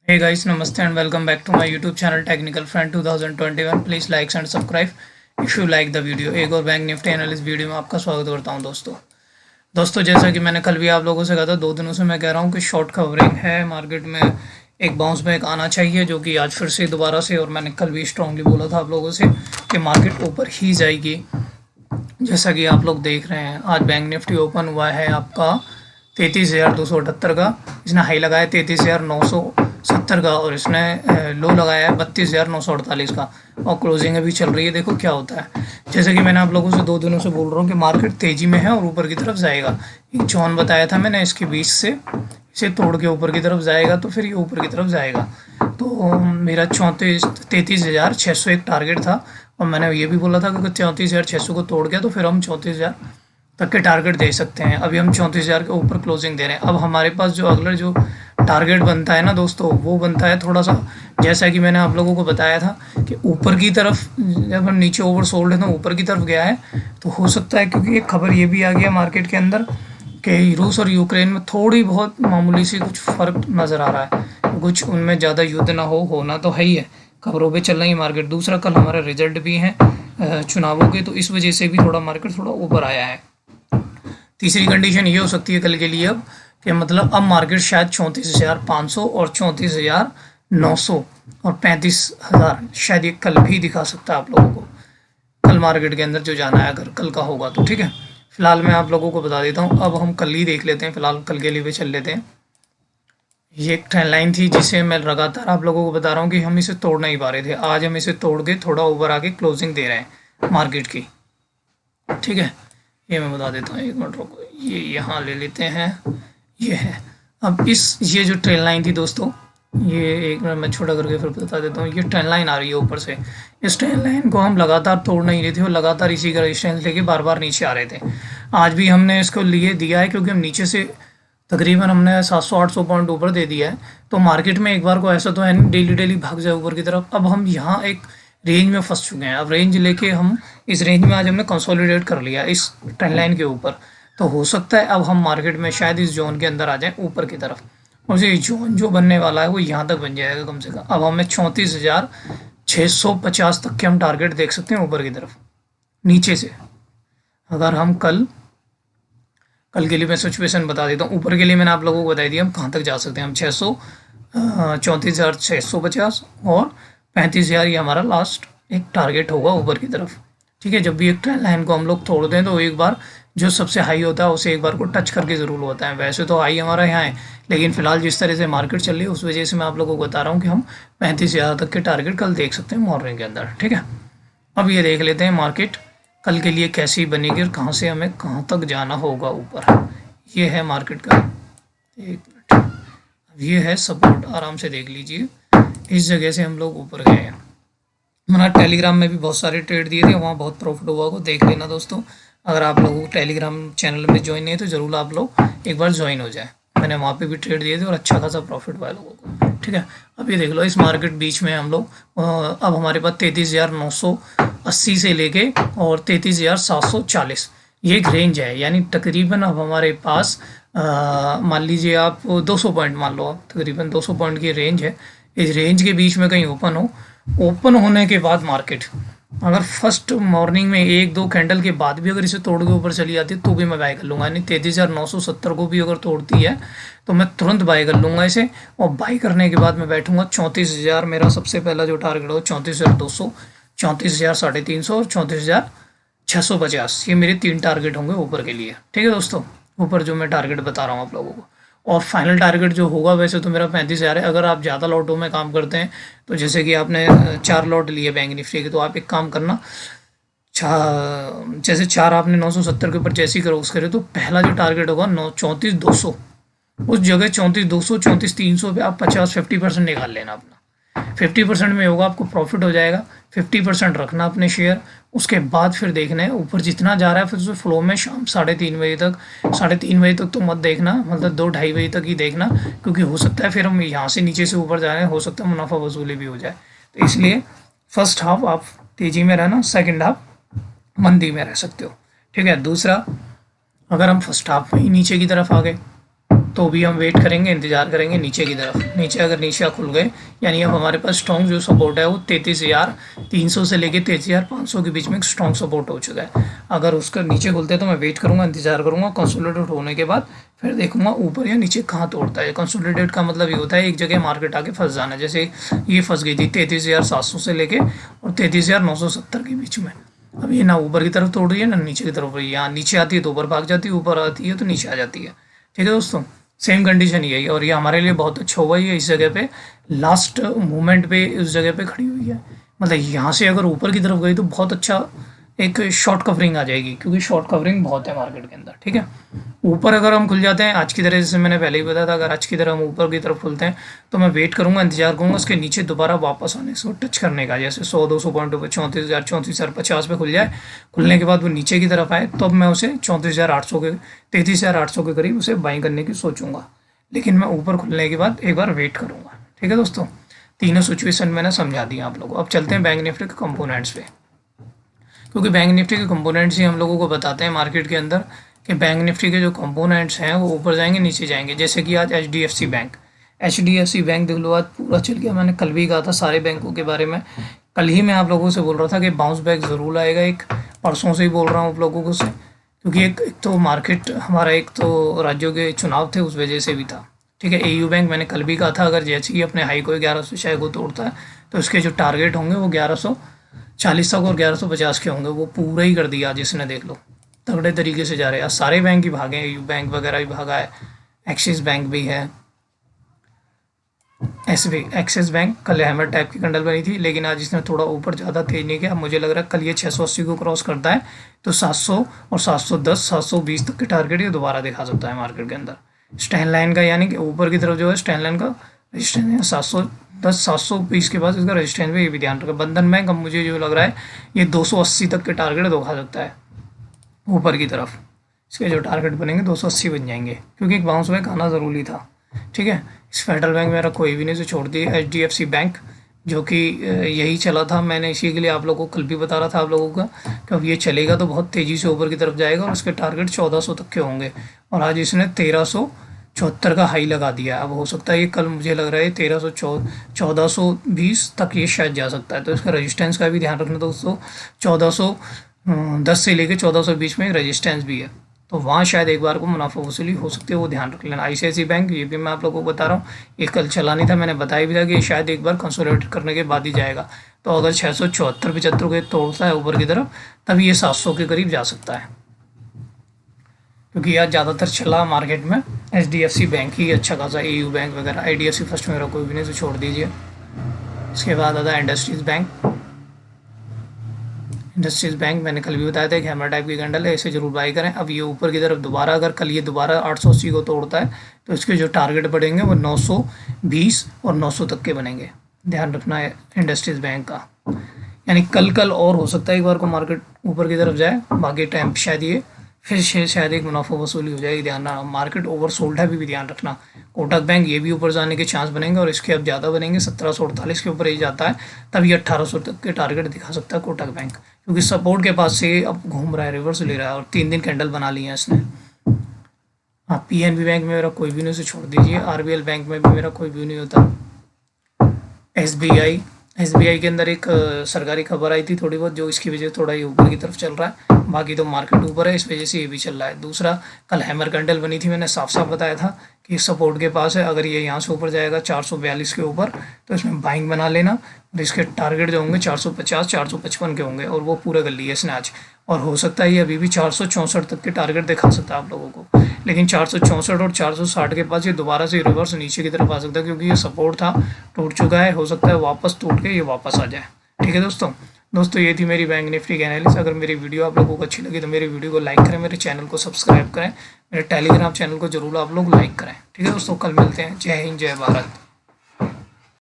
Hey guys, namaste and welcome back to my YouTube channel Technical Friend 2021. Please like and subscribe if you like the video. एक और bank Nifty analyst video में आपका स्वागत करता हूं दोस्तों जैसा कि मैंने कल भी आप लोगों से कहा था, 2 दिनों से मैं कह रहा हूं कि शॉर्ट कवरिंग है मार्केट में, एक बाउंस बैक आना चाहिए जो कि आज फिर से दोबारा से, और मैंने कल भी स्ट्रांगली बोला था आप लोगों से कि मार्केट ऊपर ही जाएगी। जैसा कि आप लोग देख रहे हैं, आज बैंक निफ्टी ओपन हुआ है आपका 33,278 का। इसने हाई लगाया 33,970 का और इसने लो लगाया है 32,948 का, और क्लोजिंग अभी चल रही है। देखो क्या होता है, जैसे कि मैंने आप लोगों से 2 दिनों से बोल रहा हूँ कि मार्केट तेजी में है और ऊपर की तरफ जाएगा। एक जोन बताया था मैंने, इसके बीच से इसे तोड़ के ऊपर की तरफ जाएगा तो फिर ये ऊपर की तरफ जाएगा। तो मेरा 33,601 टारगेट था, और मैंने ये भी बोला था कि अगर 34,600 को तोड़ गया तो फिर हम 34,000 तक के टारगेट दे सकते हैं। अभी हम 34,000 के ऊपर क्लोजिंग दे रहे हैं। अब हमारे पास जो अगला जो टारगेट बनता है ना दोस्तों, वो बनता है थोड़ा सा, जैसा कि मैंने आप लोगों को बताया था कि ऊपर की तरफ, जब हम नीचे ओवरसोल्ड है तो ऊपर की तरफ गया है, तो हो सकता है, क्योंकि एक खबर ये भी आ गया मार्केट के अंदर कि रूस और यूक्रेन में थोड़ी बहुत मामूली सी कुछ फ़र्क नज़र आ रहा है, कुछ उनमें ज़्यादा युद्ध ना हो, होना तो है ही है, खबरों पे चल रही है मार्केट। दूसरा, कल हमारे रिजल्ट भी हैं चुनावों के, तो इस वजह से भी थोड़ा मार्केट थोड़ा ऊपर आया है। तीसरी कंडीशन ये हो सकती है कल के लिए अब, कि मतलब अब मार्केट शायद 34,500 और 34,900 और 35,000 शायद ये कल भी दिखा सकता है आप लोगों को, कल मार्केट के अंदर जो जाना है, अगर कल का होगा तो। ठीक है, फिलहाल मैं आप लोगों को बता देता हूँ। अब हम कल ही देख लेते हैं, फिलहाल कल के लिए भी चल लेते हैं। ये एक ट्रेंड लाइन थी जिसे मैं लगातार आप लोगों को बता रहा हूँ कि हम इसे तोड़ नहीं पा रहे थे। आज हम इसे तोड़ के थोड़ा ऊपर आके क्लोजिंग दे रहे हैं मार्केट की। ठीक है, ये मैं बता देता हूँ, एक मिनट रुको, ये यहाँ ले लेते हैं, ये है। अब ये जो ट्रेन लाइन थी दोस्तों, ये एक मिनट मैं छोटा करके फिर बता देता हूँ। ये ट्रेन लाइन आ रही है ऊपर से, इस ट्रेन लाइन को हम लगातार तोड़ नहीं रहे थे और लगातार इसी का रेजिस्टेंस लेके बार बार नीचे आ रहे थे। आज भी हमने इसको लिए दिया है, क्योंकि हम नीचे से तकरीबन हमने 700-800 पॉइंट ऊपर दे दिया है। तो मार्केट में एक बार को ऐसा तो है नहीं डेली डेली भाग जाए ऊपर की तरफ। अब हम यहाँ एक रेंज में फंस चुके हैं। अब रेंज लेके हम इस रेंज में आज हमने कंसोलिडेट कर लिया इस ट्रेंड लाइन के ऊपर। तो हो सकता है अब हम मार्केट में शायद इस जोन के अंदर आ जाएं ऊपर की तरफ, और ये जोन जो बनने वाला है वो यहाँ तक बन जाएगा कम से कम। अब हमें 34,650 तक के हम टारगेट देख सकते हैं ऊपर की तरफ नीचे से। अगर हम कल के लिए मैं सिचुएशन बता देता हूँ। ऊपर के लिए मैंने आप लोगों को बता दिया हम कहाँ तक जा सकते हैं। हम 34,650 और 35,000 ये हमारा लास्ट एक टारगेट होगा ऊपर की तरफ। ठीक है, जब भी एक ट्रेंड लाइन को हम लोग तोड़ दें तो एक बार जो सबसे हाई होता है उसे एक बार को टच करके ज़रूर होता है। वैसे तो हाई हमारा यहाँ है, लेकिन फिलहाल जिस तरह से मार्केट चल रही है उस वजह से मैं आप लोगों को बता रहा हूँ कि हम 35,000 तक के टारगेट कल देख सकते हैं मॉर्निंग के अंदर। ठीक है, अब ये देख लेते हैं मार्केट कल के लिए कैसी बनेगी और कहाँ से हमें कहाँ तक जाना होगा ऊपर। ये है मार्केट का, एक मिनट, अब ये है सपोर्ट, आराम से देख लीजिए। इस जगह से हम लोग ऊपर गए हैं। मैंने टेलीग्राम में भी बहुत सारे ट्रेड दिए थे, वहाँ बहुत प्रॉफिट हुआ को देख लेना दोस्तों। अगर आप लोगों को टेलीग्राम चैनल में ज्वाइन नहीं है तो ज़रूर आप लोग एक बार ज्वाइन हो जाए। मैंने वहाँ पे भी ट्रेड दिए थे और अच्छा खासा प्रॉफिट हुआ है लोगों को। ठीक है, अब ये देख लो, इस मार्केट बीच में हम लोग अब हमारे पास 33,980 से लेके और 33,740 ये एक रेंज है। यानी तकरीबन अब हमारे पास मान लीजिए आप 200 पॉइंट मान लो, आप तकरीबन 200 पॉइंट की रेंज है। इस रेंज के बीच में कहीं ओपन होने के बाद मार्केट अगर फर्स्ट मॉर्निंग में 1-2 कैंडल के बाद भी अगर इसे तोड़ के ऊपर चली जाती है तो भी मैं बाय कर लूँगा। यानी 33,970 को भी अगर तोड़ती है तो मैं तुरंत बाय कर लूँगा इसे, और बाय करने के बाद मैं बैठूंगा 34,000। मेरा सबसे पहला जो टारगेट हो 34,200, 34,350 और 34,650, ये मेरे 3 टारगेट होंगे ऊपर के लिए। ठीक है दोस्तों, ऊपर जो मैं टारगेट बता रहा हूँ आप लोगों को। और फाइनल टारगेट जो होगा वैसे तो मेरा 35,000 है। अगर आप ज़्यादा लॉटों में काम करते हैं तो जैसे कि आपने 4 लॉट लिए बैंक निफ्टी के, तो आप एक काम करना, जैसे 4 आपने 970 के ऊपर जैसे ही क्रॉस करे तो पहला जो टारगेट होगा 34,200, उस जगह 34,200, 34,300 पे आप 50% निकाल लेना अपना। 50% में होगा आपको प्रॉफिट हो जाएगा। 50% रखना अपने शेयर, उसके बाद फिर देखना है ऊपर जितना जा रहा है फिर उसे फ्लो में शाम 3:30 बजे तक, 3:30 बजे तक तो मत देखना, मतलब 2-2:30 बजे तक ही देखना, क्योंकि हो सकता है फिर हम यहाँ से नीचे से ऊपर जा रहे हैं, हो सकता है मुनाफा वसूली भी हो जाए। तो इसलिए फर्स्ट हाफ आप तेज़ी में रहना, सेकेंड हाफ मंदी में रह सकते हो। ठीक है, दूसरा, अगर हम फर्स्ट हाफ में ही नीचे की तरफ आ गए तो भी हम वेट करेंगे, इंतजार करेंगे नीचे की तरफ। नीचे अगर नीचे खुल गए, यानी अब हमारे पास स्ट्रॉन्ग जो सपोर्ट है वो 33,300 से लेके 33,500 के बीच में स्ट्रॉन्ग सपोर्ट हो चुका है। अगर उसका नीचे खुलते हैं तो मैं वेट करूंगा, इंतजार करूंगा, कंसोलिडेट होने के बाद फिर देखूंगा ऊपर या नीचे कहाँ तोड़ता है। कंसोलिडेट का मतलब ये होता है एक जगह मार्केट आके फंस जाना, जैसे ये फंस गई थी 33,700 से लेके और 33,970 के बीच में। अब ये ना ऊपर की तरफ तोड़ रही है ना नीचे की तरफ, यहाँ नीचे आती है तो ऊपर भाग जाती है, ऊपर आती है तो नीचे आ जाती है। ठीक है दोस्तों, सेम कंडीशन यही है और ये हमारे लिए बहुत अच्छा हुआ है। इस जगह पे लास्ट मोमेंट पे उस जगह पे खड़ी हुई है, मतलब यहाँ से अगर ऊपर की तरफ गई तो बहुत अच्छा एक शॉर्ट कवरिंग आ जाएगी, क्योंकि शॉर्ट कवरिंग बहुत है मार्केट के अंदर। ठीक है, ऊपर अगर हम खुल जाते हैं आज की तरह, जैसे मैंने पहले ही बताया था, अगर आज की तरह हम ऊपर की तरफ खुलते हैं तो मैं वेट करूंगा, इंतजार करूंगा उसके नीचे दोबारा वापस आने से, टच करने का, जैसे 100-200 पॉइंट पर 34,000 34,050 पे खुल जाए। खुलने के बाद वो नीचे की तरफ आए तो अब मैं उसे 34,800 के 33,800 के करीब उसे बाइंग करने की सोचूंगा, लेकिन मैं ऊपर खुलने के बाद एक बार वेट करूंगा। ठीक है दोस्तों, तीनों सिचुएशन मैंने समझा दी आप लोगों को। अब चलते हैं बैंक निफ्टी के कंपोनेंट्स पे, क्योंकि बैंक निफ्टी के कंपोनेंट्स ही हम लोगों को बताते हैं मार्केट के अंदर कि बैंक निफ्टी के जो कंपोनेंट्स हैं वो ऊपर जाएंगे नीचे जाएंगे। जैसे कि आज HDFC बैंक देख लो, आज पूरा चल गया। मैंने कल भी कहा था सारे बैंकों के बारे में, कल ही मैं आप लोगों से बोल रहा था कि बाउंस बैक ज़रूर आएगा। एक परसों से ही बोल रहा हूँ आप लोगों को से, क्योंकि एक तो मार्केट हमारा, एक तो राज्यों के चुनाव थे उस वजह से भी था। ठीक है, AU बैंक मैंने कल भी कहा था अगर जैसे ही अपने हाई को 1100 शायद को तोड़ता है तो उसके जो टारगेट होंगे वो 1140 तक और 1150 के होंगे, वो पूरा ही कर दिया आज इसने। देख लो तगड़े तरीके से जा रहे हैं। आज सारे बैंक ही भागे, AU बैंक वगैरह भी भागा है, एक्सिस बैंक भी है, एक्सिस बैंक कल हैमर टाइप की कंडल बनी थी, लेकिन आज इसने थोड़ा ऊपर ज़्यादा तेज नहीं किया। मुझे लग रहा है कल ये 680 को क्रॉस करता है तो 700 और 710 720 तक के टारगेट ये दोबारा दिखा सकता है मार्केट के अंदर। स्टैंड लाइन का, यानी कि ऊपर की तरफ जो है स्टैंड लाइन का रजिस्टेंस है 710 720 के बाद इसका रजिस्टेंस भी, ये भी ध्यान रखा। बंधन बैंक अब मुझे जो लग रहा है ये 280 तक के टारगेट दिखा सकता है ऊपर की तरफ। इसके जो टारगेट बनेंगे 280 बन जाएंगे, क्योंकि एक बाउंस बैक आना ज़रूरी था। ठीक है, इस फेडरल बैंक मेरा कोई भी नहीं से छोड़ दी। HDFC बैंक जो कि यही चला था, मैंने इसी के लिए आप लोगों को कल भी बता रहा था आप लोगों का कि अब ये चलेगा तो बहुत तेज़ी से ऊपर की तरफ जाएगा और उसके टारगेट 1400 तक के होंगे, और आज इसने 1374 का हाई लगा दिया। अब हो सकता है ये कल, मुझे लग रहा है 1420 तक ये शायद जा सकता है, तो इसका रजिस्टेंस का भी ध्यान रखना दोस्तों। 1410 से लेकर 1420 में रजिस्टेंस भी है, तो वहाँ शायद एक बार को मुनाफा वसूली हो सकती है, वो ध्यान रख लेना। ICICI बैंक, ये भी मैं आप लोगों को बता रहा हूँ, ये कल चला नहीं था, मैंने बताया भी था कि शायद एक बार कंसोलिडेट करने के बाद ही जाएगा। तो अगर 674-75 के तोड़ता है ऊपर की तरफ तब ये 700 के करीब जा सकता है, क्योंकि यार ज़्यादातर चला मार्केट में HDFC बैंक ही अच्छा खासा, AU बैंक वगैरह। IDFC फर्स्ट मेरा कोई भी नहीं, तो छोड़ दीजिए। इसके बाद आता है इंडस्ट्रीज़ बैंक मैंने कल भी बताया था कि हैमर टाइप की कैंडल है, इसे जरूर बाई करें। अब ये ऊपर की तरफ दोबारा, अगर कल ये दोबारा 880 को तोड़ता है तो इसके जो टारगेट बढ़ेंगे वो 920 और 900 तक के बनेंगे, ध्यान रखना है इंडस्ट्रीज़ बैंक का। यानी कल और हो सकता है एक बार को मार्केट ऊपर की तरफ जाए, बाकी टाइम शायद ये फिर शायद एक मुनाफा वसूली हो जाएगी। ध्यान रखना, मार्केट ओवर सोल्ड है, अभी भी ध्यान रखना। कोटक बैंक ये भी ऊपर जाने के चांस बनेंगे और इसके अब ज़्यादा बनेंगे, 1748 के ऊपर ही जाता है तब ये 1800 तक के टारगेट दिखा सकता है कोटक बैंक, क्योंकि सपोर्ट के पास से अब घूम रहा है, रिवर्स ले रहा है और 3 दिन कैंडल बना ली है इसने। हाँ, PNB बैंक में मेरा कोई भी नहीं, उसे छोड़ दीजिए। RBL बैंक में भी मेरा कोई भी नहीं होता। SBI के अंदर एक सरकारी खबर आई थी थोड़ी बहुत, जो इसकी वजह से थोड़ा ये ऊपर की तरफ चल रहा है, बाकी तो मार्केट ऊपर है, इस वजह से ये भी चल रहा है। दूसरा, कल हैमर कैंडल बनी थी, मैंने साफ साफ बताया था कि सपोर्ट के पास है, अगर ये यहाँ से ऊपर जाएगा 442 के ऊपर तो इसमें बाइंग बना लेना, और इसके टारगेट जो होंगे 450 455 के होंगे, और वो पूरा कर लिए इसने आज। और हो सकता है ये अभी भी 464 तक के टारगेट दिखा सकता है आप लोगों को, लेकिन 464 और 460 के पास ये दोबारा से रिवर्स नीचे की तरफ आ सकता है, क्योंकि ये सपोर्ट था, टूट चुका है, हो सकता है वापस टूट के ये वापस आ जाए। ठीक है दोस्तों ये थी मेरी बैंक निफ्टी की एनालिसिस। अगर मेरी वीडियो आप लोगों को अच्छी लगी तो मेरी वीडियो को लाइक करें, मेरे चैनल को सब्सक्राइब करें, मेरे टेलीग्राम चैनल को जरूर आप लोग लाइक करें। ठीक है दोस्तों, कल मिलते हैं। जय हिंद, जय भारत।